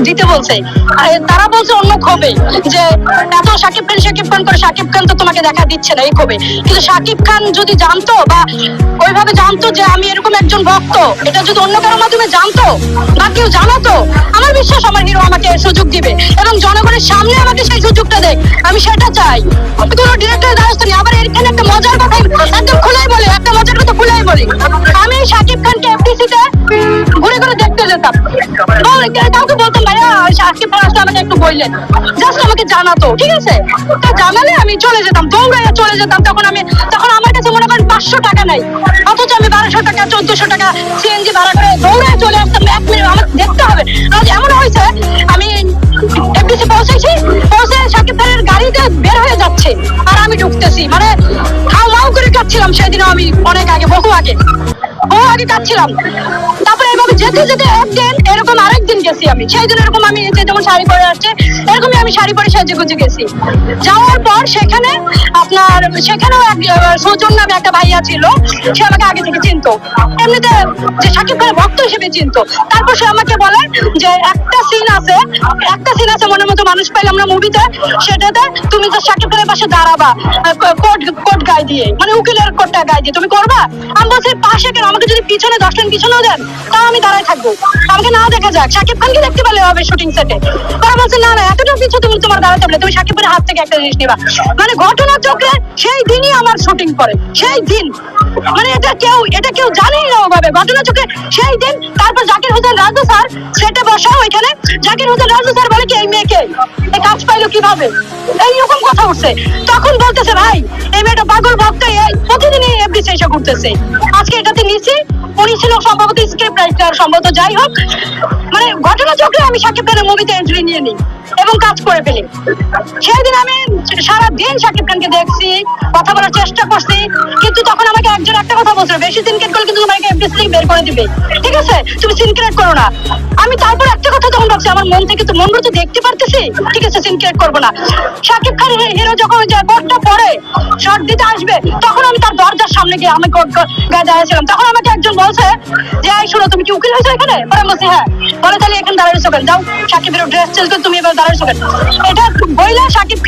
দিতে বলছে, তারা বলছে অন্য ক্ষোভে যে এত শাকিব খান করে শাকিব খান তো তোমাকে দেখা দিচ্ছে না এই ক্ষোভে। কিন্তু শাকিব খান যদি জানতো বা ওইভাবে জানতো যে আমি এরকম একজন ভক্ত, এটা যদি অন্য কারোর মাধ্যমে জানতো বা কেউ জানাতো, আমার বিশ্বাস আমার হিরো আমাকে সুযোগ দিবে এবং জনগণের সামনে আমাকে সেই সুযোগটা দেয়। আমি সেটা চাই। কোনো ডিরেক্টর দ্বারস্থ নেই। আবার এখানে একটা মজার কথা একদম খুলেই বলি, একটা মজার কথা খুলেই বলি, আমি শাকিব খানকে এফডিসিতে ঘুরে ঘুরে দেখতে যেতাম। কাউকে বলতাম ভাইয়া শাকিব খান আসলে আমাকে একটু বললেন, জাস্ট আমাকে জানাতো, ঠিক আছে? তো জানালে আমি চলে যেতাম, দৌড়াইয়া চলে যেতাম। তখন আমার কাছে মনে করেন 500 টাকা নাই, অথচ আমি 1200 টাকা 1400 টাকা সিএনজি ভাড়া করে দৌড়ায় চলে আসতাম। 1 মিনিট আমার দেখতে হবে। আজ এমন হয়েছে আমি এফডিসি পৌঁছে শাকিব খানের গাড়িতে বের হয়ে যাচ্ছে আর আমি ঢুকতেছি, মানে হাউ মাউ করে কাঁদছিলাম। সেদিনও আমি অনেক আগে, বহু আগে কাঁদছিলাম। তারপরে এভাবে যেতে যেতে একদিন এরকম আরেকদিন গেছি আমি। সেই দিন এরকম আমি যেমন শাড়ি পরে আসছে এরকমই আমি শাড়ি পরে সেজে গুজে গেছি। যাওয়ার পর সেখানেও সৌজন নামে একটা ভাইয়া ছিল, সে আমাকে আগে থেকে চিনতো, এমনিতে যে শাকিব খানের ভক্ত হিসেবে চিনতো। তারপর সে আমাকে বলে যে একটা সিন আছে মনের মতো মানুষ পাইলাম না মুভিতে, সেটাতে তুমি তো শাকিব খানের পাশে দাঁড়াবা কোট গায়ে দিয়ে, মানে উকিলের কোটটা গায়ে দিয়ে তুমি করবা। আমি বলছি পাশে কেন, আমাকে যদি পিছনে 10 লাইন পিছনেও দেন তাও আমি দাঁড়ায় থাকবো, আমাকে না দেখা যাক, শাকিব খানকে দেখতে পেলে হবে শুটিং সেটে। তারা বলছে না এতটা পিছু তুমি তোমার দাঁড়াতে পারলে, তুমি শাকিব খানের হাত থেকে একটা জিনিস নিবা। মানে ঘটনা চক্রে সেই দিনই আমার শুটিং করে, সেই দিন, মানে এটা কেউ জানেই না ওভাবে ঘটনা চক্রে সেই দিন। তারপর জাকির হোসেন রাজু স্যার সেটে বসা, ওইখানে জাকির হোসেন রাজু স্যার বলে কি এই মেয়েকে এই কাজ পাইলো কিভাবে, এইরকম কথা উঠছে। তখন বলতেছে ভাই এই মেয়েটা পাগল ভক্ত, প্রতিদিনই এফডিসি এসে ঘুরতেছে, আজকে এটাতে নিছি। উনি ছিল সম্ভবত স্ক্রিপ্ট রাইটার, সম্ভবত, যাই হোক, মানে ঘটনা চক্রে আমি শাকিব খানের মুভিতে এন্ট্রি নিয়ে নিই এবং কাজ করে ফেলি। সেই দিন আমি সারাদিন শাকিব খানকে দেখছি, কথা বলার চেষ্টা করছি, কিন্তু তখন আমাকে একজন একটা কথা বলছিল, বেশি সিনক্রেট করলে কিন্তু তোমাকে এফডিসি থেকে বের করে দিবে, ঠিক আছে, তুমি সিনক্রেট করো না। আমি তারপর একটা কথা তখন ভাবছি আমার মন থেকে, তো মন তো দেখতে পারতেছি, ঠিক আছে সিনক্রেট করবো না। শাকিব খানের হিরো যখন কোটটা পরে শর্ট দিতে আসবে, তখন আমি তার দরজার সামনে গিয়ে আমি কোট গায়ে দাঁড়িয়েছিলাম। তখন আমাকে একজন বলছে যে এই শোনো তুমি কি উকিল হয়েছো এখানে? পরে বলছি হ্যাঁ। বলে তাহলে এখানে দাঁড়িয়েছো কেন, যাও শাকিবের ড্রেস চেঞ্জ করে তুমি এবার দাঁড়িয়েছো কেন? এটা বইলে শাকিব